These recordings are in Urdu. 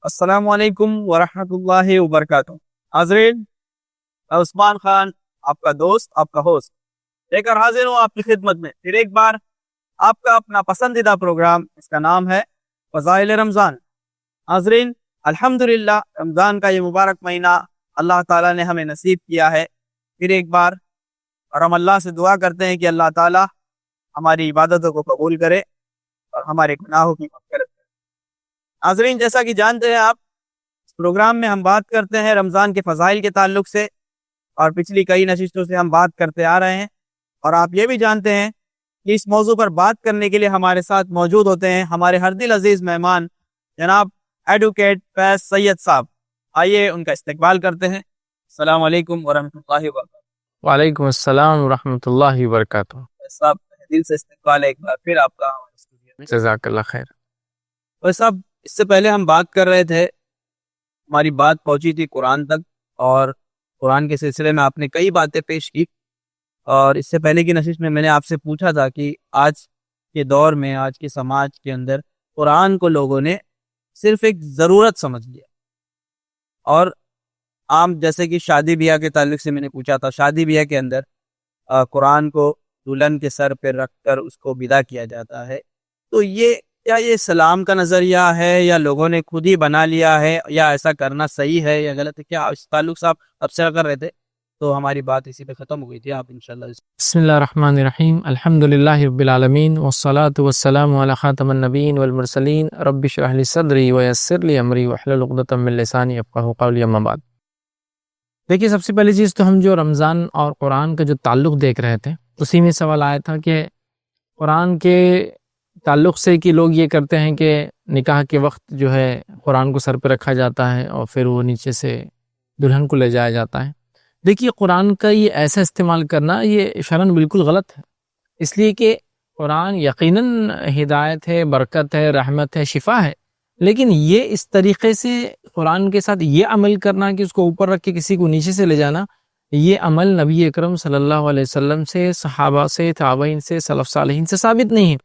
السلام علیکم ورحمۃ اللہ وبرکاتہ. حاضرین، میں عثمان خان آپ کا دوست، آپ کا ہوسٹ لے کر حاضر ہوں آپ کی خدمت میں پھر ایک بار آپ کا اپنا پسندیدہ پروگرام. اس کا نام ہے فضائل رمضان. حاضرین، الحمدللہ رمضان کا یہ مبارک مہینہ اللہ تعالیٰ نے ہمیں نصیب کیا ہے پھر ایک بار، اور ہم اللہ سے دعا کرتے ہیں کہ اللہ تعالیٰ ہماری عبادتوں کو قبول کرے اور ہمارے گناہوں کی مغفرت کرے. حاضرین، جیسا کہ جانتے ہیں آپ، اس پروگرام میں ہم بات کرتے ہیں رمضان کے فضائل کے تعلق سے، اور پچھلی کئی نشستوں سے ہم بات کرتے آ رہے ہیں. اور آپ یہ بھی جانتے ہیں کہ اس موضوع پر بات کرنے کے لیے ہمارے ساتھ موجود ہوتے ہیں ہمارے ہر دل عزیز مہمان جناب ایڈوکیٹ فیض سید صاحب. آئیے ان کا استقبال کرتے ہیں. السلام علیکم ورحمۃ اللہ وبرکاتہ. وعلیکم السلام ورحمۃ اللہ وبرکاتہ. فیض صاحب، دل سے استقبال ہے ایک بار پھر آپ کا ہمارے اسٹوڈیو میں. جزاک اللہ خیر. فیض صاحب، اس سے پہلے ہم بات کر رہے تھے، ہماری بات پہنچی تھی قرآن تک، اور قرآن کے سلسلے میں آپ نے کئی باتیں پیش کی. اور اس سے پہلے کی نشست میں میں نے آپ سے پوچھا تھا کہ آج کے دور میں، آج کے سماج کے اندر قرآن کو لوگوں نے صرف ایک ضرورت سمجھ لیا. اور عام جیسے کہ شادی بیاہ کے تعلق سے میں نے پوچھا تھا، شادی بیاہ کے اندر قرآن کو دلہن کے سر پہ رکھ کر اس کو ودا کیا جاتا ہے. تو کیا یہ اسلام کا نظریہ ہے یا لوگوں نے خود ہی بنا لیا ہے، یا ایسا کرنا صحیح ہے یا غلط ہے؟ کیا اس تعلق سے آپ تبصرہ کر رہے تھے؟ تو ہماری بات اسی پہ ختم ہو گئی تھی. آپ انشاءاللہ بسم اللہ الرحمن الرحیم. الحمدللہ رب العالمین والصلاة والسلام علی خاتم النبیین والمرسلین. رب اشرح لی صدری ویسر لی امری واحلل عقدۃ من لسانی یفقہوا قولی. اما بعد، دیکھیے، سب سے پہلی چیز تو ہم جو رمضان اور قرآن کا جو تعلق دیکھ رہے تھے، اسی میں سوال آیا تھا کہ قرآن کے تعلق سے کہ لوگ یہ کرتے ہیں کہ نکاح کے وقت جو ہے قرآن کو سر پہ رکھا جاتا ہے اور پھر وہ نیچے سے دلہن کو لے جایا جاتا ہے. دیکھیے، قرآن کا یہ ایسا استعمال کرنا یہ شرعاً بالکل غلط ہے، اس لیے کہ قرآن یقیناً ہدایت ہے، برکت ہے، رحمت ہے، شفا ہے. لیکن یہ اس طریقے سے قرآن کے ساتھ یہ عمل کرنا کہ اس کو اوپر رکھ کے کسی کو نیچے سے لے جانا، یہ عمل نبی اکرم صلی اللہ علیہ وسلم سے، صحابہ سے، تابعین سے، سلف صالحین سے ثابت نہیں ہے.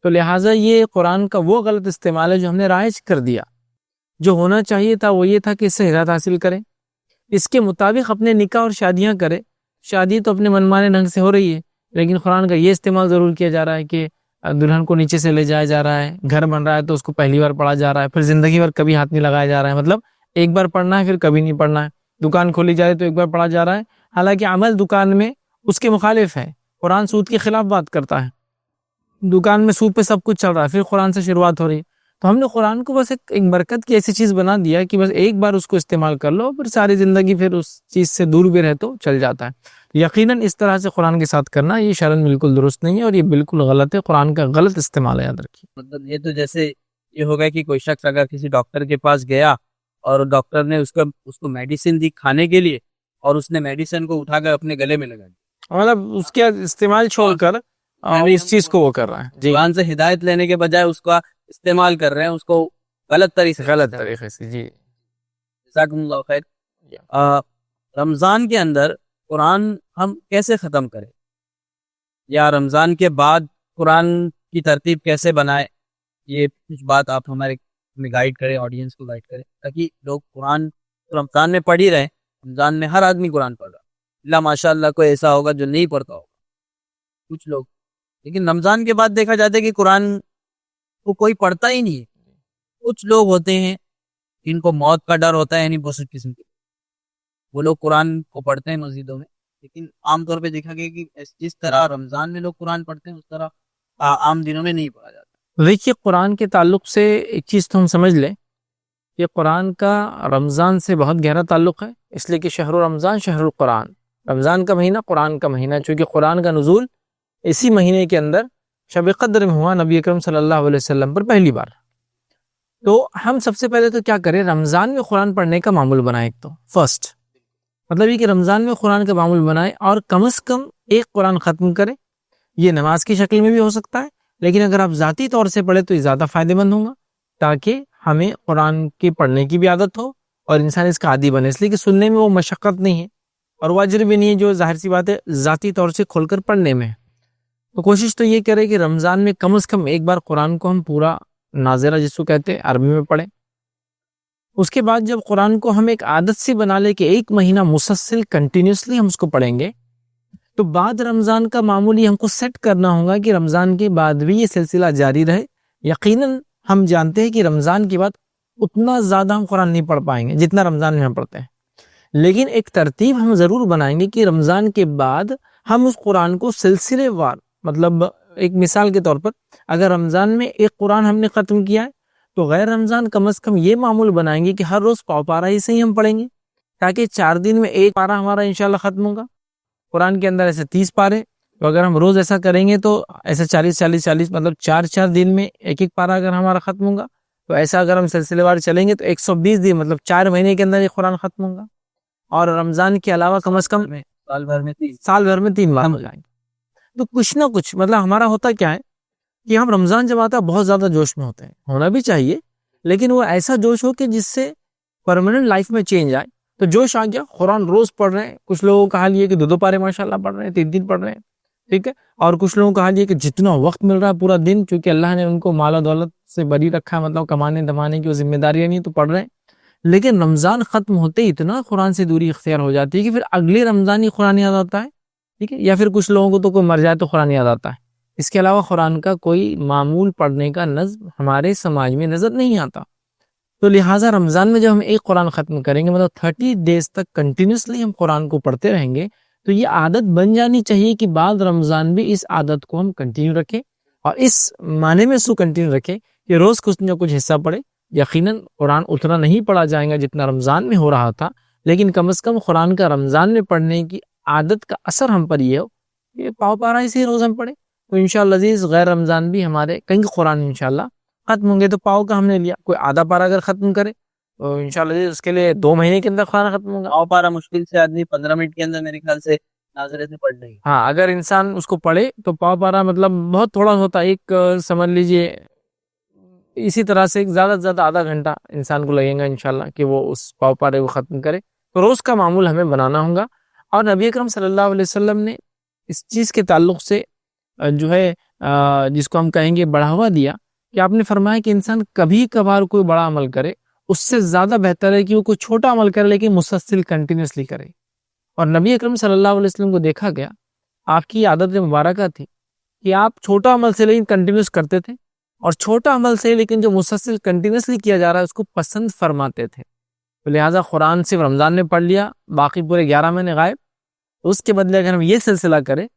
تو لہٰذا یہ قرآن کا وہ غلط استعمال ہے جو ہم نے رائج کر دیا. جو ہونا چاہیے تھا وہ یہ تھا کہ اس سے ہدایت حاصل کریں، اس کے مطابق اپنے نکاح اور شادیاں کریں. شادی تو اپنے منمانے ڈھنگ سے ہو رہی ہے، لیکن قرآن کا یہ استعمال ضرور کیا جا رہا ہے کہ دلہن کو نیچے سے لے جایا جا رہا ہے. گھر بن رہا ہے تو اس کو پہلی بار پڑھا جا رہا ہے، پھر زندگی بھر کبھی ہاتھ نہیں لگایا جا رہا ہے. مطلب ایک بار پڑھنا ہے پھر کبھی نہیں پڑھنا ہے. دکان کھولی جائے تو ایک بار پڑھا جا رہا ہے، حالانکہ عمل دکان میں اس کے مخالف ہے. قرآن سود کے خلاف بات کرتا ہے. دکان میں سود پہ سب کچھ چل رہا ہے، پھر قرآن سے شروعات ہو رہی ہے. تو ہم نے قرآن کو بس ایک برکت کی ایسی چیز بنا دیا کہ بس ایک بار اس کو استعمال کر لو، پھر ساری زندگی پھر اس چیز سے دور بھی رہے تو چل جاتا ہے. یقیناً اس طرح سے قرآن کے ساتھ کرنا یہ شرعاً بالکل درست نہیں ہے، اور یہ بالکل غلط ہے. قرآن کا غلط استعمال ہے، یاد رکھیے. مطلب یہ تو جیسے یہ ہوگا کہ کوئی شخص اگر کسی ڈاکٹر کے پاس گیا اور ڈاکٹر نے اس کو میڈیسن دی کھانے کے لیے، اور اس نے میڈیسن کو اٹھا کر اپنے گلے میں لگا دیا، مطلب اس کے استعمال چھوڑ کر اس چیز کو وہ کر رہا ہے. قرآن سے ہدایت لینے کے بجائے اس کا استعمال کر رہے ہیں، اس کو غلط طریقے سے. جی، جزاکم اللہ خیر. رمضان کے اندر قرآن ہم کیسے ختم کریں، یا رمضان کے بعد قرآن کی ترتیب کیسے بنائے؟ یہ کچھ بات آپ ہمیں گائیڈ کریں، آڈینس کو گائیڈ کریں، تاکہ لوگ قرآن رمضان میں پڑھ ہی رہے. رمضان میں ہر آدمی قرآن پڑھ رہا، اللہ ماشاء اللہ کوئی ایسا ہوگا جو نہیں پڑھتا ہوگا، کچھ لوگ. لیکن رمضان کے بعد دیکھا جاتا ہے کہ قرآن کو کوئی پڑھتا ہی نہیں ہے. کچھ لوگ ہوتے ہیں جن کو موت کا ڈر ہوتا ہے، یعنی بہت قسم کے وہ لوگ قرآن کو پڑھتے ہیں مسجدوں میں. لیکن عام طور پہ دیکھا گیا کہ جس طرح رمضان میں لوگ قرآن پڑھتے ہیں اس طرح عام دنوں میں نہیں پڑھا جاتا. دیکھیے، قرآن کے تعلق سے ایک چیز تو ہم سمجھ لیں کہ قرآن کا رمضان سے بہت گہرا تعلق ہے، اس لیے کہ شہر رمضان شہر القرآن، رمضان کا مہینہ قرآن کا مہینہ. چونکہ قرآن کا نزول اسی مہینے کے اندر شب قدر میں ہوا، نبی اکرم صلی اللہ علیہ وسلم پر پہلی بار. تو ہم سب سے پہلے تو کیا کریں، رمضان میں قرآن پڑھنے کا معمول بنائیں. ایک تو فرسٹ مطلب یہ کہ رمضان میں قرآن کا معمول بنائیں، اور کم از کم ایک قرآن ختم کریں. یہ نماز کی شکل میں بھی ہو سکتا ہے، لیکن اگر آپ ذاتی طور سے پڑھیں تو یہ زیادہ فائدہ مند ہوگا، تاکہ ہمیں قرآن کی پڑھنے کی بھی عادت ہو اور انسان اس کا عادی بنے. اس لیے کہ سننے میں وہ مشقت نہیں ہے اور وہ اجر بھی نہیں ہے جو ظاہر سی بات ہے ذاتی طور سے کھول کر پڑھنے میں. تو کوشش تو یہ کرے کہ رمضان میں کم از کم ایک بار قرآن کو ہم پورا ناظرہ جس کو کہتے ہیں عربی میں پڑھیں. اس کے بعد جب قرآن کو ہم ایک عادت سے بنا لے کہ 1 مہینہ مسلسل کنٹینیوسلی ہم اس کو پڑھیں گے، تو بعد رمضان کا معمولی ہم کو سیٹ کرنا ہوگا کہ رمضان کے بعد بھی یہ سلسلہ جاری رہے۔ یقیناً ہم جانتے ہیں کہ رمضان کے بعد اتنا زیادہ ہم قرآن نہیں پڑھ پائیں گے جتنا رمضان میں ہم پڑھتے ہیں، لیکن ایک ترتیب ہم ضرور بنائیں گے کہ رمضان کے بعد ہم اس قرآن کو سلسلے وار، مطلب ایک مثال کے طور پر اگر رمضان میں ایک قرآن ہم نے ختم کیا ہے تو غیر رمضان کم از کم یہ معمول بنائیں گے کہ ہر روز پاؤ پارہ ہی سے ہی ہم پڑھیں گے، تاکہ 4 دن میں ایک پارہ ہمارا انشاءاللہ ختم ہوگا۔ قرآن کے اندر ایسے 30 پارے، تو اگر ہم روز ایسا کریں گے تو ایسے 40 مطلب 4 دن میں ایک پارہ اگر ہمارا ختم ہوگا، تو ایسا اگر ہم سلسلے وار چلیں گے تو 120 دن مطلب 4 مہینے کے اندر یہ قرآن ختم ہوگا، اور رمضان کے علاوہ کم از کم سال بھر میں 3 بار ہو جائیں گے۔ تو کچھ نہ کچھ مطلب ہمارا ہوتا کیا ہے کہ ہم رمضان جب آتا ہے بہت زیادہ جوش میں ہوتے ہیں، ہونا بھی چاہیے، لیکن وہ ایسا جوش ہو کہ جس سے پرماننٹ لائف میں چینج آئے۔ تو جوش آ گیا، قرآن روز پڑھ رہے ہیں، کچھ لوگوں کا حال یہ کہ 2 پارے ماشاءاللہ پڑھ رہے ہیں، 3 دن پڑھ رہے ہیں، ٹھیک ہے، اور کچھ لوگوں کا حال یہ کہ جتنا وقت مل رہا ہے پورا دن، چونکہ اللہ نے ان کو مال و دولت سے بری رکھا ہے، مطلب کمانے دمانے کی وہ ذمہ داریاں نہیں، تو پڑھ رہے ہیں، لیکن رمضان ختم ہوتے ہی اتنا قرآن سے دوری اختیار ہو جاتی ہے کہ پھر اگلے رمضان ہی قرآن یاد آتا ہے، ٹھیک ہے، یا پھر کچھ لوگوں کو تو کوئی مر جائے تو قرآن یاد آتا ہے۔ اس کے علاوہ قرآن کا کوئی معمول پڑھنے کا نظم ہمارے سماج میں نظر نہیں آتا، تو لہٰذا رمضان میں جب ہم ایک قرآن ختم کریں گے، مطلب 30 ڈیز تک کنٹینیوسلی ہم قرآن کو پڑھتے رہیں گے، تو یہ عادت بن جانی چاہیے کہ بعد رمضان بھی اس عادت کو ہم کنٹینیو رکھیں، اور اس معنی میں اس کو کنٹینیو رکھیں کہ روز کچھ نہ کچھ حصہ پڑھیں۔ یقیناً قرآن اتنا نہیں پڑھا جائے گا جتنا رمضان میں ہو رہا تھا، لیکن کم از کم قرآن کا رمضان میں پڑھنے کی عادت کا اثر ہم پر یہ ہو کہ پاؤ پارہ سے روز ہم پڑھیں، تو انشاءاللہ عزیز غیر رمضان بھی ہمارے کئی قرآن انشاءاللہ ختم ہوں گے۔ تو پاؤ کا ہم نے لیا، کوئی آدھا پارہ اگر ختم کرے تو انشاءاللہ عزیز اس کے لیے 2 مہینے کے اندر قرآن ختم ہوگا۔ پاؤ پارہ مشکل سے آدمی 15 منٹ کے اندر میرے خیال سے ناظرے سے پڑھ لیں گے۔ ہاں، اگر انسان اس کو پڑھے تو پاؤ پارہ مطلب بہت تھوڑا ہوتا ہے، ایک سمجھ لیجئے اسی طرح سے زیادہ سے زیادہ آدھا گھنٹہ انسان کو لگے گا انشاءاللہ کہ وہ اس پاؤ پارے کو ختم کرے۔ تو روز کا معمول ہمیں بنانا ہوگا، اور نبی اکرم صلی اللہ علیہ وسلم نے اس چیز کے تعلق سے جو ہے جس کو ہم کہیں گے بڑھاوا دیا، کہ آپ نے فرمایا کہ انسان کبھی کبھار کوئی بڑا عمل کرے، اس سے زیادہ بہتر ہے کہ وہ کوئی چھوٹا عمل کرے لیکن مسلسل کنٹینیوسلی کرے۔ اور نبی اکرم صلی اللہ علیہ وسلم کو دیکھا گیا، آپ کی عادت مبارکہ تھی کہ آپ چھوٹا عمل سے لیکن کنٹینیوس کرتے تھے، اور چھوٹا عمل سے لیکن جو مسلسل کنٹینیوسلی کیا جا رہا ہے اس کو پسند فرماتے تھے۔ تو لہٰذا قرآن صرف رمضان میں پڑھ لیا، باقی پورے 11 مہینے غائب، اس کے بدلے اگر ہم یہ سلسلہ کریں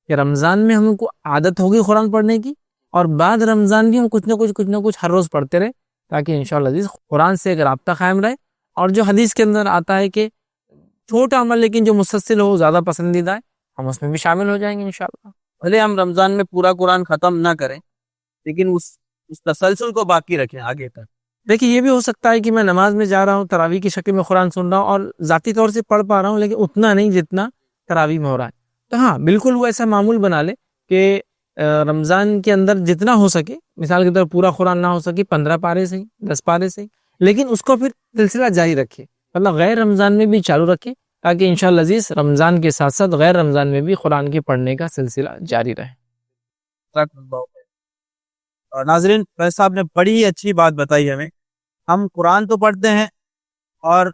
کہ رمضان میں ہم کو عادت ہوگی قرآن پڑھنے کی، اور بعد رمضان بھی ہم کچھ نہ کچھ ہر روز پڑھتے رہے، تاکہ انشاءاللہ عزیز قرآن سے اگر رابطہ قائم رہے، اور جو حدیث کے اندر آتا ہے کہ چھوٹا عمل لیکن جو مسلسل ہو زیادہ پسندیدہ ہے، ہم اس میں بھی شامل ہو جائیں گے انشاءاللہ۔ بھلے ہم رمضان میں پورا قرآن ختم نہ کریں، لیکن اس تسلسل کو باقی رکھیں آگے تک۔ دیکھیں یہ بھی ہو سکتا ہے کہ میں نماز میں جا رہا ہوں، تراویح کی شکل میں قرآن سن رہا ہوں، اور ذاتی طور سے پڑھ پا رہا ہوں، لیکن اتنا نہیں جتنا تراویح میں ہو رہا ہے، تو ہاں بالکل وہ ایسا معمول بنا لے کہ رمضان کے اندر جتنا ہو سکے، مثال کے طور پورا قرآن نہ ہو سکے 15 پارے سے 10 پارے سے، لیکن اس کو پھر سلسلہ جاری رکھے، مطلب غیر رمضان میں بھی چالو رکھے، تاکہ انشاءاللہ عزیز رمضان کے ساتھ ساتھ غیر رمضان میں بھی قرآن کے پڑھنے کا سلسلہ جاری رہے۔ اور ناظرین، فیض صاحب نے بڑی ہی اچھی بات بتائی ہمیں۔ ہم قرآن تو پڑھتے ہیں اور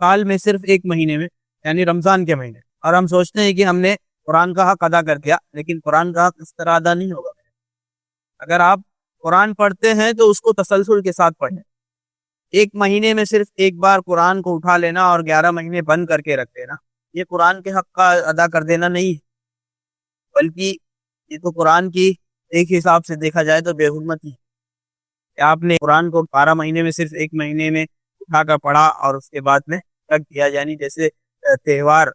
سال میں صرف 1 مہینے میں، یعنی رمضان کے مہینے، اور ہم سوچتے ہیں کہ ہم نے قرآن کا حق ادا کر دیا، لیکن قرآن کا حق اس طرح ادا نہیں ہوگا۔ اگر آپ قرآن پڑھتے ہیں تو اس کو تسلسل کے ساتھ پڑھیں۔ 1 مہینے میں صرف ایک بار قرآن کو اٹھا لینا اور 11 مہینے بند کر کے رکھ دینا، یہ قرآن کے حق کا ادا کر دینا نہیں ہے، بلکہ یہ تو قرآن کی ایک حساب سے دیکھا جائے تو بے حرمتی ہے کہ آپ نے قرآن کو 12 مہینے میں صرف 1 مہینے میں اٹھا کر پڑھا اور اس کے بعد میں رکھ دیا، یعنی جیسے تہوار،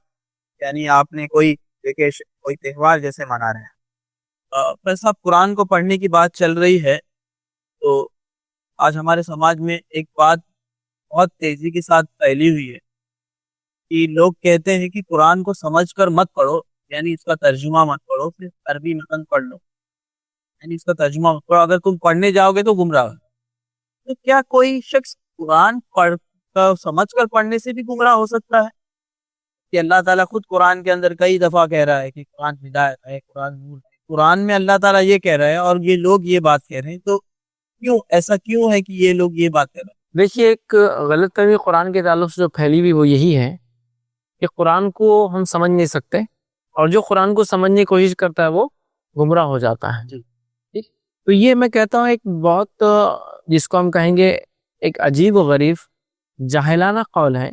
یعنی آپ نے کوئی ویکیشن، کوئی تہوار جیسے منا رہے ہیں۔ بس اب قرآن کو پڑھنے کی بات چل رہی ہے، تو آج ہمارے سماج میں ایک بات بہت تیزی کے ساتھ پھیلی ہوئی ہے کہ لوگ کہتے ہیں کہ قرآن کو سمجھ کر مت پڑھو، یعنی اس کا ترجمہ مت پڑھو، صرف عربی متن پڑھ لو، یعنی اس کا ترجمہ مت پڑھو، اگر تم پڑھنے جاؤ گے تو گمراہ ہو۔ تو کیا کوئی شخص قرآن پڑھ کر سمجھ کر پڑھنے سے بھی گمراہ ہو سکتا ہے؟ کہ اللہ تعالیٰ خود قرآن کے اندر کئی دفعہ کہہ رہا ہے کہ قرآن ہدایت ہے، قرآن نور ہے، قرآن میں اللہ تعالیٰ یہ کہہ رہا ہے اور یہ لوگ یہ بات کہہ رہے ہیں، تو کیوں ایسا کیوں ہے کہ یہ لوگ یہ بات کہہ رہے ہیں؟ دیکھیے ایک غلط فہمی قرآن کے تعلق سے جو پھیلی ہوئی وہ یہی ہے کہ قرآن کو ہم سمجھ نہیں سکتے، اور جو قرآن کو سمجھنے کی کوشش کرتا ہے وہ گمراہ ہو جاتا ہے. ٹھیک؟ تو یہ میں کہتا ہوں ایک بہت جس کو ہم کہیں گے ایک عجیب و غریب جاہلانہ قول ہے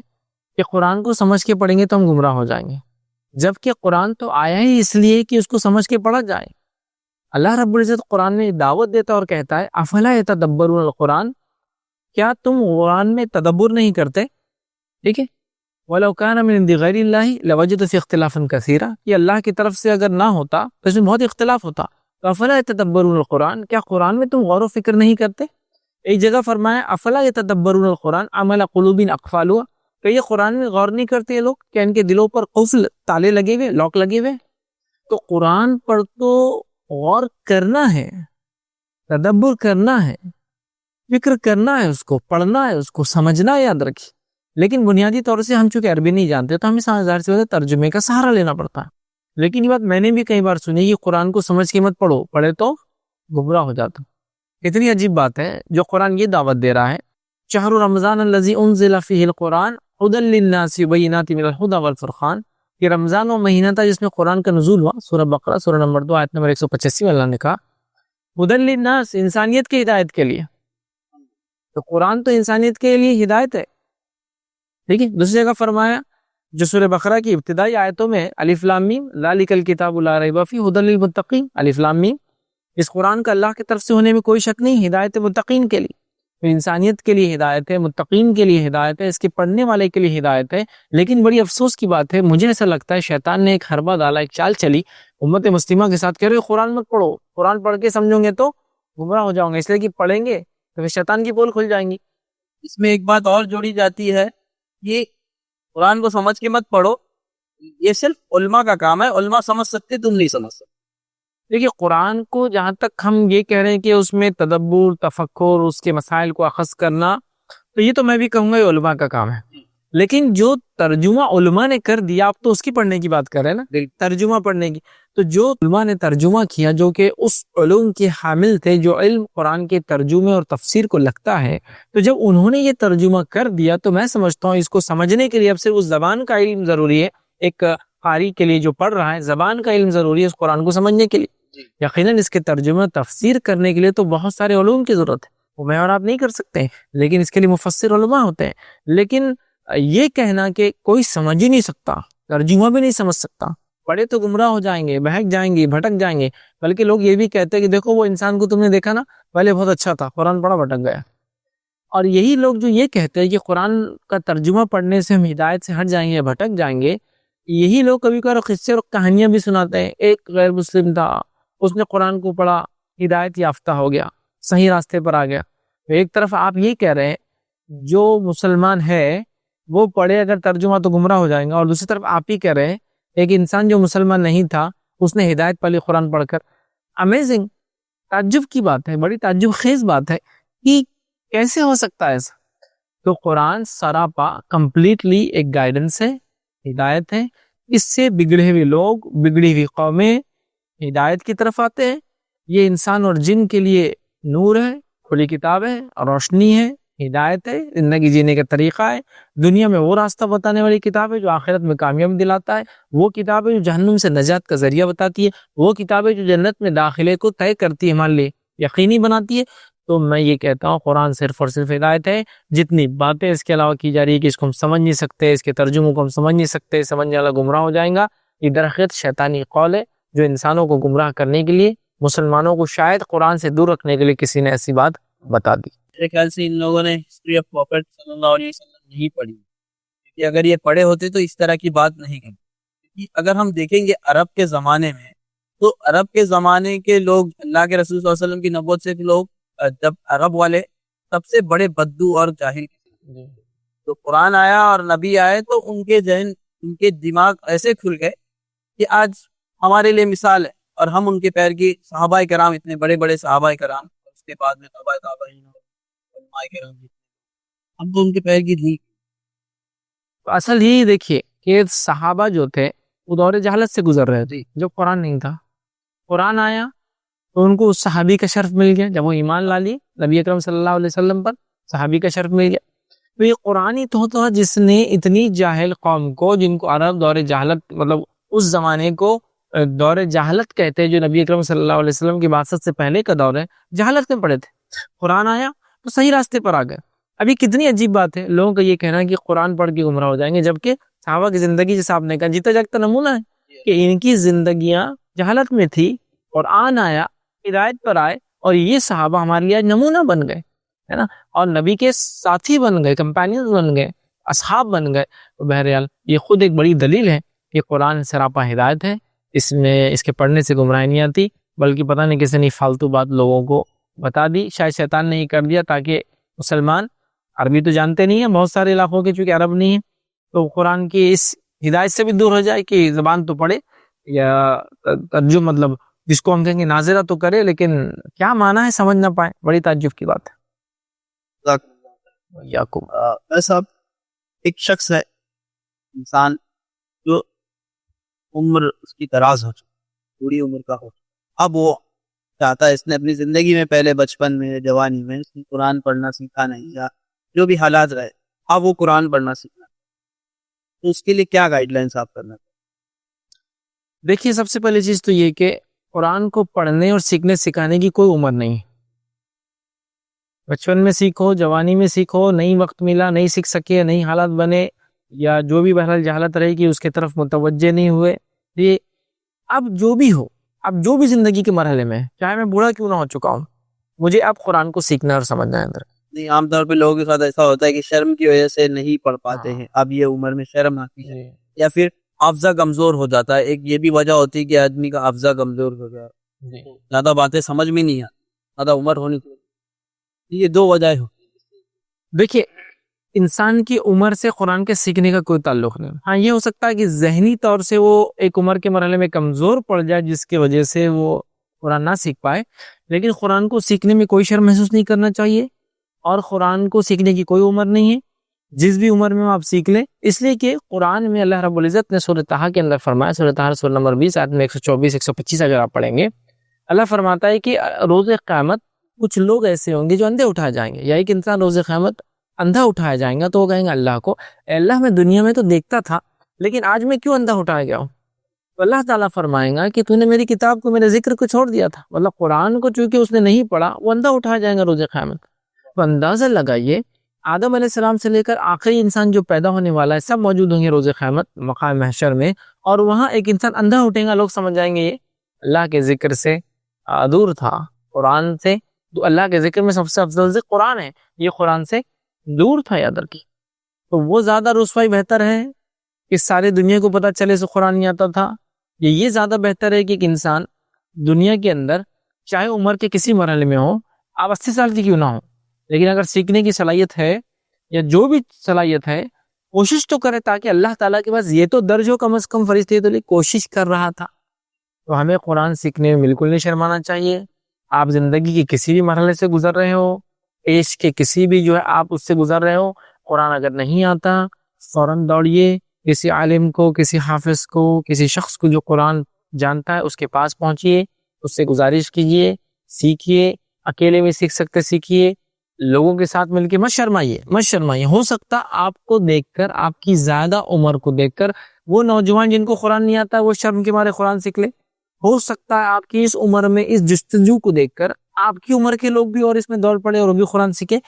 کہ قرآن کو سمجھ کے پڑھیں گے تو ہم گمراہ ہو جائیں گے، جبکہ قرآن تو آیا ہی اس لیے کہ اس کو سمجھ کے پڑھا جائے. اللہ رب العزت قرآن میں دعوت دیتا اور کہتا ہے افلا یتدبرون القرآن، کیا تم قرآن میں تدبر نہیں کرتے؟ ٹھیک ہے، وَلَوْ كَانَ مِنْ عِنْدِ غَيْرِ اللَّهِ لَوَجَدُوا فِيهِ اخْتِلَافًا كَثِيرًا، یہ اللہ کی طرف سے اگر نہ ہوتا تو اس میں بہت اختلاف ہوتا. تو افلا یتدبرون القرآن، کیا قرآن میں تم غور و فکر نہیں کرتے؟ ایک جگہ فرمایا افلا یتدبرون القرآن ام علی قلوب اقفالها، کہ یہ قرآن میں غور نہیں کرتے یہ لوگ، کہ ان کے دلوں پر قفل تالے لگے ہوئے، لاک لگے ہوئے. تو قرآن پر تو غور کرنا ہے، تدبر کرنا ہے، فکر کرنا ہے، اس کو پڑھنا ہے، اس کو سمجھنا ہے، یاد رکھیے. لیکن بنیادی طور سے ہم چونکہ عربی نہیں جانتے تو ہمیں ظاہر سی بات ہے ترجمے کا سہارا لینا پڑتا ہے. لیکن یہ بات میں نے بھی کئی بار سنی کہ قرآن کو سمجھ کے مت پڑھو، پڑھے تو گمراہ ہو جاتا. کتنی عجیب بات ہے جو قرآن یہ دعوت دے رہا ہے، شہر رمضان الذی انزل فیہ القرآن ھدی للناس وبینات من الھدی والفرقان، یہ رمضان و مہینہ تھا جس میں قرآن کا نزول ہوا. سورہ بقرہ سورہ نمبر 2 آیت نمبر 185 میں اللہ نے کہا ھدی للناس، انسانیت کی ہدایت کے لیے. تو قرآن تو انسانیت کے لیے ہدایت ہے. ٹھیک ہے، دوسری جگہ فرمایا جو سورہ بقرہ کی ابتدائی آیتوں میں الف لام میم ذالک الکتاب لا ریب فیہ ھدی للمتقین، الف لام میم، اس قرآن کا اللہ کی طرف سے ہونے میں کوئی شک نہیں، ہدایت ہے متقین کے لیے. انسانیت کے لیے ہدایت ہے، متقین کے لیے ہدایت ہے، اس کے پڑھنے والے کے لیے ہدایت ہے. لیکن بڑی افسوس کی بات ہے، مجھے ایسا لگتا ہے شیطان نے ایک حربہ ڈالا، ایک چال چلی امت مسلمہ کے ساتھ، کہہ رہے قرآن مت پڑھو، قرآن پڑھ کے سمجھو گے تو گمراہ ہو جاؤں گے، اس لیے کہ پڑھیں گے تو پھر شیطان کی پول کھل جائیں گی. اس میں ایک بات اور جوڑی جاتی ہے، یہ قرآن کو سمجھ کے مت پڑھو، یہ صرف علماء کا کام ہے، علماء سمجھ سکتے، تم نہیں سمجھ سکتے. دیکھیے قرآن کو جہاں تک ہم یہ کہہ رہے ہیں کہ اس میں تدبر، تفکر، اس کے مسائل کو اخذ کرنا، تو یہ تو میں بھی کہوں گا یہ علماء کا کام ہے. لیکن جو ترجمہ علماء نے کر دیا، آپ تو اس کی پڑھنے کی بات کر رہے ہیں نا، ترجمہ پڑھنے کی. تو جو علماء نے ترجمہ کیا، جو کہ اس علوم کے حامل تھے، جو علم قرآن کے ترجمے اور تفسیر کو لگتا ہے، تو جب انہوں نے یہ ترجمہ کر دیا تو میں سمجھتا ہوں اس کو سمجھنے کے لیے اب صرف اس زبان کا علم ضروری ہے. ایک قاری کے لیے جو پڑھ رہا ہے، زبان کا علم ضروری ہے اس قرآن کو سمجھنے کے لیے. یقیناً اس کے ترجمہ تفسیر کرنے کے لیے تو بہت سارے علوم کی ضرورت ہے، وہ میں اور آپ نہیں کر سکتے، لیکن اس کے لیے مفسر علماء ہوتے ہیں. لیکن یہ کہنا کہ کوئی سمجھ ہی نہیں سکتا، ترجمہ بھی نہیں سمجھ سکتا، پڑھے تو گمراہ ہو جائیں گے، بہک جائیں گے، بھٹک جائیں گے. بلکہ لوگ یہ بھی کہتے ہیں کہ دیکھو وہ انسان کو تم نے دیکھا نا، پہلے بہت اچھا تھا، قرآن پڑھا بھٹک گیا. اور یہی لوگ جو یہ کہتے ہیں کہ قرآن کا ترجمہ پڑھنے سے ہم ہدایت سے ہٹ جائیں گے، بھٹک جائیں گے، یہی لوگ کبھی کبھار قصے اور کہانیاں بھی سناتے ہیں. ایک غیر مسلم تھا، اس نے قرآن کو پڑھا، ہدایت یافتہ ہو گیا، صحیح راستے پر آ گیا. ایک طرف آپ یہ کہہ رہے ہیں جو مسلمان ہے وہ پڑھے اگر ترجمہ تو گمراہ ہو جائیں گا، اور دوسری طرف آپ ہی کہہ رہے ہیں ایک انسان جو مسلمان نہیں تھا اس نے ہدایت پالی قرآن پڑھ کر. امیزنگ، تعجب کی بات ہے، بڑی تعجب خیز بات ہے کہ کیسے ہو سکتا ہے ایسا. تو قرآن سراپا کمپلیٹلی ایک گائیڈنس ہے، ہدایت ہے. اس سے بگڑے ہوئے لوگ، بگڑی ہوئی قومیں ہدایت کی طرف آتے ہیں. یہ انسان اور جن کے لیے نور ہے، کھلی کتاب ہے، روشنی ہے، ہدایت ہے، زندگی جینے کا طریقہ ہے. دنیا میں وہ راستہ بتانے والی کتاب ہے جو آخرت میں کامیابی دلاتا ہے. وہ کتاب ہے جو جہنم سے نجات کا ذریعہ بتاتی ہے. وہ کتاب ہے جو جنت میں داخلے کو طے کرتی ہے، ہمارے لیے یقینی بناتی ہے. تو میں یہ کہتا ہوں قرآن صرف اور صرف ہدایت ہے. جتنی باتیں اس کے علاوہ کی جا رہی ہے کہ اس کو ہم سمجھ نہیں سکتے، اس کے ترجموں کو ہم سمجھ نہیں سکتے، سمجھنے والا گمراہ ہو جائیں گا، یہ درخت شیطانی قول ہے جو انسانوں کو گمراہ کرنے کے لیے، مسلمانوں کو شاید قرآن سے دور رکھنے کے لیے کسی نے ایسی بات بتا دی. میرے خیال سے ان لوگوں نے ہسٹری آف پروفیٹ صلی اللہ علیہ وسلم نہیں پڑھی، کیونکہ اگر یہ پڑھے ہوتے تو اس طرح کی بات نہیں کرتے. اگر ہم دیکھیں گے عرب کے زمانے میں، تو عرب کے زمانے کے لوگ اللہ کے رسول صلی اللہ علیہ وسلم کی نبوت سے لوگ، جب عرب والے سب سے بڑے بدو اور جاہل، تو قرآن آیا اور نبی آئے تو ان کے ذہن، ان کے دماغ ایسے کھل گئے کہ آج ہمارے لیے مثال ہے. اور ہم ان کے پیر کی، صحابہ کرام، اتنے بڑے بڑے صحابہ کرام، اس کے بعد میں تابعین، علماء کرام، ہم تو ان کے پیر کی دھی. اصل ہی دیکھیے کہ صحابہ جو تھے وہ دور جہالت سے گزر رہے تھے، جب قرآن نہیں تھا. قرآن آیا تو ان کو اس صحابی کا شرف مل گیا جب وہ ایمان لا لی نبی اکرم صلی اللہ علیہ وسلم پر. صحابی کا شرف مل گیا. تو یہ قرآنی تحفہ تھا جس نے اتنی جاہل قوم کو، جن کو عرب دور جہالت، مطلب اس زمانے کو دور جہالت کہتے ہیں، جو نبی اکرم صلی اللہ علیہ وسلم کی بعثت سے پہلے کا دور ہے، جہالت میں پڑے تھے. قرآن آیا تو صحیح راستے پر آ گئے. ابھی کتنی عجیب بات ہے لوگوں کا یہ کہنا ہے کہ قرآن پڑھ کے گمراہ ہو جائیں گے، جبکہ صحابہ کی زندگی جیسا آپ نے کہا جیتا جاگتا نمونہ ہے کہ ان کی زندگیاں جہالت میں تھی، قرآن آیا، ہدایت پر آئے، اور یہ صحابہ ہمارے لیے نمونہ بن گئے، ہے نا، اور نبی کے ساتھی بن گئے، کمپینین بن گئے، اصحاب بن گئے. بہرحال یہ خود ایک بڑی دلیل ہے کہ قرآن سراپا ہدایت ہے، اس میں اس کے پڑھنے سے گمراہی نہیں آتی، بلکہ پتہ نہیں کسی نے فالتو بات لوگوں کو بتا دی، شاید شیطان نے ہی کر دیا تاکہ مسلمان عربی تو جانتے نہیں ہیں بہت سارے علاقوں کے، چونکہ عرب نہیں ہے، تو قرآن کی اس ہدایت سے بھی دور ہو جائے کہ زبان تو پڑھے یا ترجمہ، مطلب جس کو ہم کہیں گے ناظرہ تو کرے، لیکن کیا معنی ہے سمجھ نہ پائے. بڑی تعجب کی بات ہے. یعقوب صاحب، ایک شخص ہے، انسان جو عمر اس کی دراز ہو چکی، بوڑھی عمر کا ہو، اب وہ چاہتا ہے، اس نے اپنی زندگی میں پہلے بچپن میں جوانی میں اس نے قرآن پڑھنا سیکھا نہیں، یا جو بھی حالات رہے، اب وہ قرآن پڑھنا سیکھنا، تو اس کے لیے کیا گائیڈ لائنس آپ کرنا؟ دیکھیے، سب سے پہلی چیز تو یہ کہ قرآن کو پڑھنے اور سیکھنے سکھانے کی کوئی عمر نہیں. بچپن میں سیکھو، جوانی میں سیکھو، نہیں وقت ملا، نہیں سیکھ سکے، نہیں حالات بنے، یا جو بھی بہرحال جہالت رہے گی اس کے طرف متوجہ نہیں ہوئے، یہ اب جو بھی ہو، اب جو بھی زندگی کے مرحلے میں، چاہے میں بوڑھا کیوں نہ ہو چکا ہوں، مجھے اب قرآن کو سیکھنا اور سمجھنا ہے اندر. نہیں، عام طور پہ لوگوں کے ساتھ ایسا ہوتا ہے کہ شرم کی وجہ سے نہیں پڑھ پاتے ہیں، اب یہ عمر میں شرم آتی ہے، یا پھر حافظہ کمزور ہو جاتا ہے. ایک یہ بھی وجہ ہوتی ہے کہ آدمی کا حافظہ کمزور ہو گیا، زیادہ باتیں سمجھ میں نہیں آتی، زیادہ عمر ہونی چاہیے. یہ دو وجہ ہو. دیکھیے، انسان کی عمر سے قرآن کے سیکھنے کا کوئی تعلق نہیں. ہاں، یہ ہو سکتا ہے کہ ذہنی طور سے وہ ایک عمر کے مرحلے میں کمزور پڑ جائے، جس کی وجہ سے وہ قرآن نہ سیکھ پائے، لیکن قرآن کو سیکھنے میں کوئی شرم محسوس نہیں کرنا چاہیے، اور قرآن کو سیکھنے کی کوئی عمر نہیں ہے. جس بھی عمر میں آپ سیکھ لیں، اس لیے کہ قرآن میں اللہ رب العزت نے سورۃ طٰہٰ کے اندر فرمایا، سورۃ طٰہٰ سورہ نمبر 20 آیت میں 124 125 اگر آپ پڑھیں گے، اللہ فرماتا ہے کہ روز قیامت کچھ لوگ ایسے ہوں گے جو اندھے اٹھائے جائیں گے، یا ایک انسان روز قیامت اندھا اٹھایا جائیں گا تو وہ کہیں گے اللہ کو، اے اللہ میں دنیا میں تو دیکھتا تھا، لیکن آج میں کیوں اندھا اٹھایا گیا ہوں؟ تو اللہ تعالیٰ فرمائیں گا کہ تو نے میری کتاب کو، میرے ذکر کو چھوڑ دیا تھا. مطلب قرآن کو چونکہ اس نے نہیں پڑھا، وہ اندھا اٹھایا جائے گا روز قیامت. تو اندازہ لگائیے، آدم علیہ السلام سے لے کر آخری انسان جو پیدا ہونے والا ہے، سب موجود ہوں گے روز قیامت مقام محشر میں، اور وہاں ایک انسان اندھا اٹھے گا. لوگ سمجھ جائیں گے یہ اللہ کے ذکر سے دور تھا، قرآن سے. تو اللہ کے ذکر میں سب سے افضل ذکر قرآن ہے، یہ قرآن سے دور تھا، یاد رکھیے. تو وہ زیادہ رسوائی بہتر ہے کہ ساری دنیا کو پتہ چلے سے قرآن نہیں آتا تھا، یہ زیادہ بہتر ہے کہ ایک انسان دنیا کے اندر چاہے عمر کے کسی مرحلے میں ہو، آپ 80 سال کی کیوں نہ ہو، لیکن اگر سیکھنے کی صلاحیت ہے یا جو بھی صلاحیت ہے، کوشش تو کرے تاکہ اللہ تعالیٰ کے پاس یہ تو درج ہو کم از کم فرشتے تو کوشش کر رہا تھا. تو ہمیں قرآن سیکھنے میں بالکل نہیں شرمانا چاہیے. آپ زندگی کے کسی بھی مرحلے سے گزر رہے ہو، عیش کے کسی بھی جو ہے آپ اس سے گزر رہے ہو، قرآن اگر نہیں آتا فوراً دوڑیے کسی عالم کو، کسی حافظ کو، کسی شخص کو جو قرآن جانتا ہے اس کے پاس پہنچیے، اس سے گزارش کیجیے، سیکھیے. اکیلے میں سیکھ سکتے سیکھیے، لوگوں کے ساتھ مل کے مت شرمائیے. ہو سکتا آپ کو دیکھ کر، آپ کی زیادہ عمر کو دیکھ کر وہ نوجوان جن کو قرآن نہیں آتا وہ شرم کے مارے قرآن سیکھ لے. ہو سکتا ہے آپ کی اس عمر میں اس جستجو کو دیکھ کر آپ کی عمر کے لوگ بھی اور اس میں دوڑ پڑے اور وہ بھی قرآن سیکھے.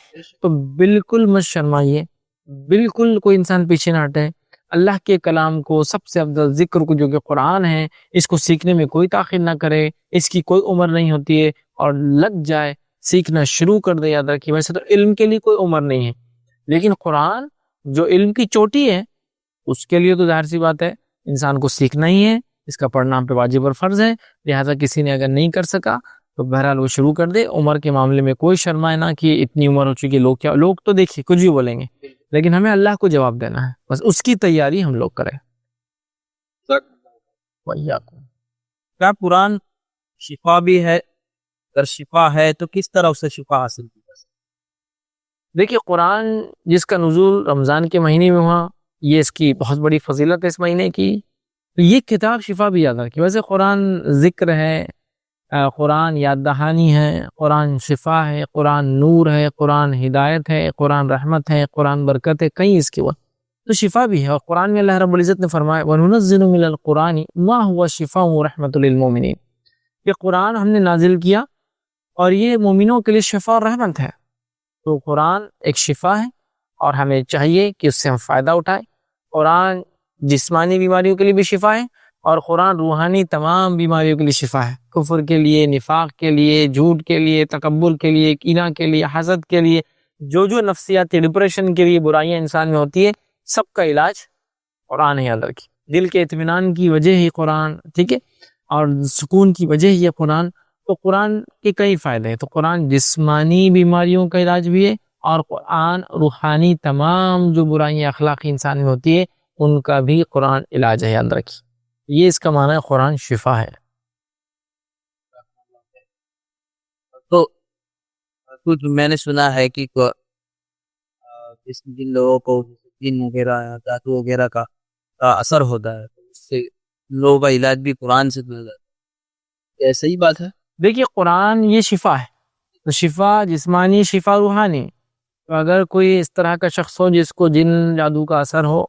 تو بالکل مت شرمائیے، بالکل کوئی انسان پیچھے نہ ہٹے. اللہ کے کلام کو، سب سے افضل ذکر کو جو کہ قرآن ہے، اس کو سیکھنے میں کوئی تاخیر نہ کرے. اس کی کوئی عمر نہیں ہوتی ہے، اور لگ جائے سیکھنا شروع کر دے. یاد رکھیے، ویسے تو علم کے لیے کوئی عمر نہیں ہے، لیکن قرآن جو علم کی چوٹی ہے اس کے لیے تو ظاہر سی بات ہے انسان کو سیکھنا ہی ہے. اس کا پڑھنا ہم پہ واجب اور فرض ہے. لہٰذا کسی نے اگر نہیں کر سکا تو بہرحال وہ شروع کر دے. عمر کے معاملے میں کوئی شرمائے نہ کہ اتنی عمر ہو چکی، لوگ تو دیکھیے کچھ بھی بولیں گے، لیکن ہمیں اللہ کو جواب دینا ہے، بس اس کی تیاری ہم لوگ کریں. کیا قرآن شفا بھی ہے؟ اگر شفا ہے تو کس طرح اسے شفا حاصل کی جا سکتی؟ دیکھیے، قرآن جس کا نزول رمضان کے مہینے میں ہوا، یہ اس کی بہت بڑی فضیلت ہے اس مہینے کی. تو یہ کتاب شفا بھی یاد رکھی. ویسے قرآن ذکر ہے، قرآن یاد دہانی ہے، قرآن شفا ہے، قرآن نور ہے، قرآن ہدایت ہے، قرآن رحمت ہے، قرآن برکت ہے، کئی اس کے وہ تو شفا بھی ہے۔ اور قرآن میں اللہ رب العزت نے فرمایا وَنُنَزِّلُ مِنَ الْقُرْآنِ مَا هُوَ شِفَاءٌ وَرَحْمَةٌ لِلْمُؤْمِنِينَ، یہ قرآن ہم نے نازل کیا اور یہ مومنوں کے لیے شفا اور رحمت ہے۔ تو قرآن ایک شفا ہے اور ہمیں چاہیے کہ اس سے ہم فائدہ اٹھائیں۔ قرآن جسمانی بیماریوں کے لیے بھی شفا ہے اور قرآن روحانی تمام بیماریوں کے لیے شفا ہے، کفر کے لیے، نفاق کے لیے، جھوٹ کے لیے، تکبر کے لیے، کینہ کے لیے، حسد کے لیے، جو نفسیاتی ڈپریشن کے لیے برائیاں انسان میں ہوتی ہے، سب کا علاج قرآن ہے۔ یاد رکھیے، دل کے اطمینان کی وجہ ہی قرآن، ٹھیک ہے، اور سکون کی وجہ ہی ہے قرآن۔ تو قرآن کے کئی فائدے ہیں۔ تو قرآن جسمانی بیماریوں کا علاج بھی ہے اور قرآن روحانی تمام جو برائیاں اخلاقی انسان میں ہوتی ہے ان کا بھی قرآن علاج ہے۔ یاد رکھیے، یہ اس کا معنی ہے قرآن شفا ہے۔ تو کچھ میں نے سنا ہے کہ جن لوگوں کو جن وغیرہ یا دھاتو وغیرہ کا اثر ہوتا ہے تو اس سے لوگوں کا علاج بھی قرآن سے کیا جاتا ہے، یہ صحیح بات ہے؟ دیکھیے، قرآن یہ شفا ہے، تو شفا جسمانی، شفا روحانی۔ تو اگر کوئی اس طرح کا شخص ہو جس کو جن جادو کا اثر ہو،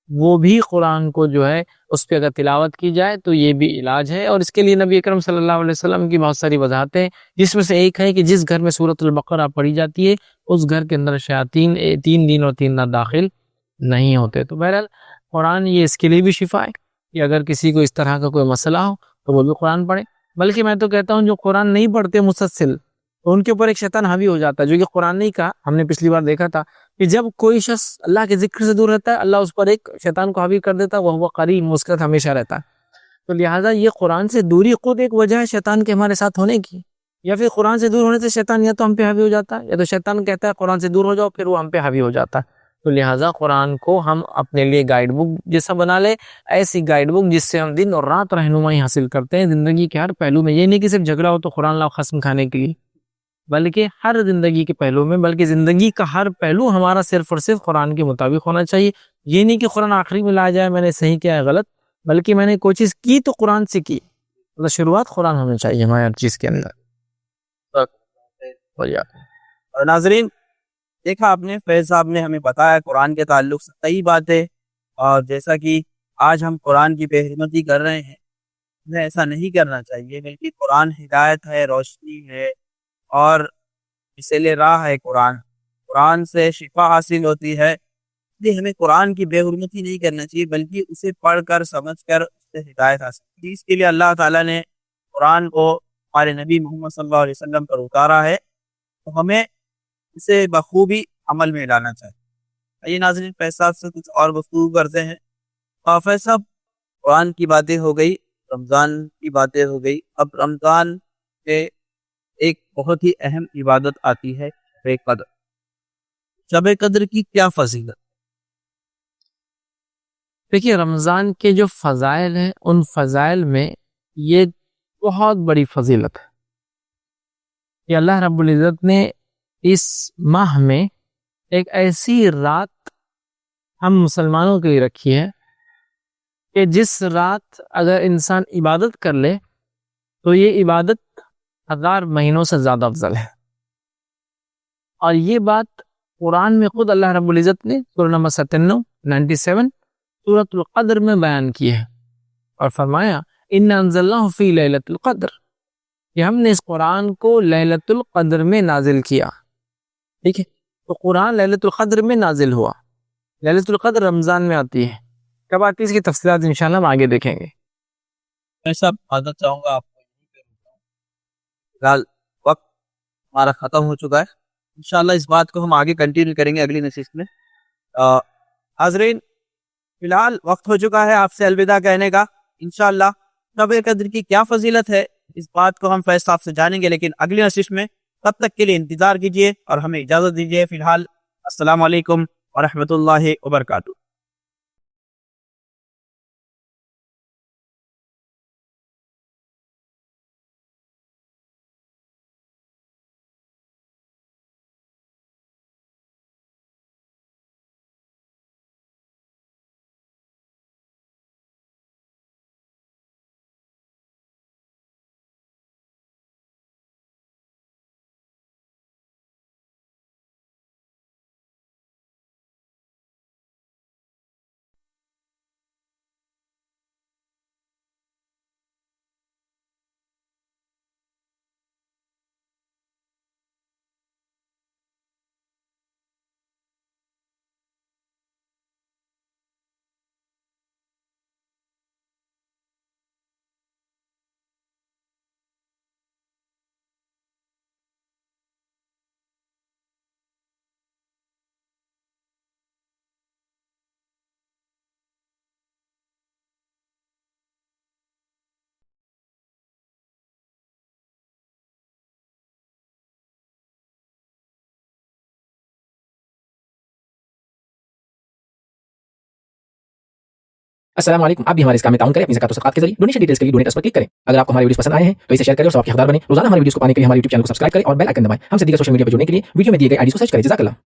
وہ بھی قرآن کو جو ہے اس پہ اگر تلاوت کی جائے تو یہ بھی علاج ہے۔ اور اس کے لیے نبی اکرم صلی اللہ علیہ وسلم کی بہت ساری وضاحتیں، جس میں سے ایک ہے کہ جس گھر میں سورۃ البقرہ پڑھی جاتی ہے اس گھر کے اندر شیاطین 3 دن اور 3 رات داخل نہیں ہوتے۔ تو بہرحال قرآن یہ اس کے لیے بھی شفا ہے کہ اگر کسی کو اس طرح کا کوئی مسئلہ ہو تو وہ بھی قرآن پڑھے۔ بلکہ میں تو کہتا ہوں جو قرآن نہیں پڑھتے مسلسل، تو ان کے اوپر ایک شیطان حاوی ہو جاتا ہے، جو کہ قرآن نہیں کہا، ہم نے پچھلی بار دیکھا تھا کہ جب کوئی شخص اللہ کے ذکر سے دور رہتا ہے، اللہ اس پر ایک شیطان کو حاوی کر دیتا ہے، وہ قرین اس کے ساتھ ہمیشہ رہتا ہے۔ تو لہٰذا یہ قرآن سے دوری خود ایک وجہ ہے شیطان کے ہمارے ساتھ ہونے کی، یا پھر قرآن سے دور ہونے سے شیطان یا تو ہم پہ حاوی ہو جاتا ہے، یا تو شیطان کہتا ہے قرآن سے دور ہو جاؤ، پھر وہ ہم پہ حاوی ہو جاتا ہے۔ تو لہٰذا قرآن کو ہم اپنے لیے گائیڈ بک جیسا بنا لے، ایسی گائیڈ بک جس سے ہم دن اور رات رہنمائی حاصل کرتے ہیں زندگی کے ہر پہلو میں۔ یہ نہیں کہ صرف جھگڑا ہو تو قرآن لاؤ خصم کھانے کے لیے، بلکہ ہر زندگی کے پہلو میں، بلکہ زندگی کا ہر پہلو ہمارا صرف اور صرف قرآن کے مطابق ہونا چاہیے۔ یہ نہیں کہ قرآن آخری میں لا جائے میں نے صحیح کیا ہے غلط، بلکہ میں نے کوئی چیز کی تو قرآن سے کی، مطلب شروعات قرآن ہونا چاہیے ہمارے ہر چیز کے اندر۔ اور ناظرین، دیکھا آپ نے، فیض صاحب نے ہمیں بتایا قرآن کے تعلق سے کئی باتیں، اور جیسا کہ آج ہم قرآن کی بے حرمتی کر رہے ہیں، ہمیں ایسا نہیں کرنا چاہیے، بلکہ قرآن ہدایت ہے، روشنی ہے اور اصل راہ ہے۔ قرآن سے شفا حاصل ہوتی ہے، اس لیے ہمیں قرآن کی بے حرمتی نہیں کرنا چاہیے، بلکہ اسے پڑھ کر سمجھ کر اس سے ہدایت حاصل کی۔ اس کے لیے اللہ تعالیٰ نے قرآن کو ہمارے نبی محمد صلی اللہ علیہ وسلم پر اتارا ہے، تو ہمیں اسے بخوبی عمل میں لانا چاہیے۔ یہ ناظرین، فیض صاحب سے کچھ اور گفتگو کرتے ہیں۔ فیض صاحب، قرآن کی باتیں ہو گئی، رمضان کی باتیں ہو گئی، اب رمضان کے ایک بہت ہی اہم عبادت آتی ہے شب قدر۔ شب قدر کی کیا فضیلت؟ دیکھیے، رمضان کے جو فضائل ہیں ان فضائل میں یہ بہت بڑی فضیلت ہے کہ اللہ رب العزت نے اس ماہ میں ایک ایسی رات ہم مسلمانوں کے لیے رکھی ہے کہ جس رات اگر انسان عبادت کر لے تو یہ عبادت 1000 مہینوں سے زیادہ افضل ہے۔ اور یہ بات قرآن میں خود اللہ رب العزت نے سورہ نمبر 97 سورۃ القدر میں بیان کی ہے، اور فرمایا اِنَّا أَنزَلْنَاهُ فِي لَيْلَةِ الْقَدْرِ، کہ ہم نے اس قرآن کو لیلۃ القدر میں نازل کیا۔ ٹھیک ہے، تو قرآن لیلۃ القدر میں نازل ہوا۔ لیلۃ القدر رمضان میں آتی ہے، کب آتی ہے اس کی تفصیلات انشاءاللہ ہم آگے دیکھیں گے۔ میں سب عادت چاہوں گا آپ کو، فی الحال وقت ہمارا ختم ہو چکا ہے، انشاءاللہ اس بات کو ہم آگے کنٹینیو کریں گے اگلی نشست میں۔ حاضرین، فی الحال وقت ہو چکا ہے آپ سے الوداع کہنے کا۔ انشاءاللہ شب قدر کی کیا فضیلت ہے اس بات کو ہم فیض صاحب سے جانیں گے، لیکن اگلی نشست میں۔ تب تک کے لیے انتظار کیجیے اور ہمیں اجازت دیجیے۔ فی الحال السلام علیکم ورحمۃ اللہ وبرکاتہ۔ السلام علیکم. آپ بھی ہمارے اس کام میں تعاون کریں اپنی زکات و صدقات کے ذریعے. ڈونیشن ڈیٹیلز کے لیے ڈونیٹ پر کلک کریں. اگر آپ کو ہمارے ویڈیوز پسند آئے ہیں تو اسے شیئر کریں اور ثواب کے حقدار بنیں. روزانہ ہمارے ویڈیوز کو پانے کے لیے ہمارے یوٹیوب چینل کو سبسکرائب کریں اور بیل آئکن دبائیں. ہم سے دیگر سوشل میڈیا پر جڑنے کے لیے ویڈیو میں دیے گئے آئی ڈی کو سرچ کریں. جزاک اللہ.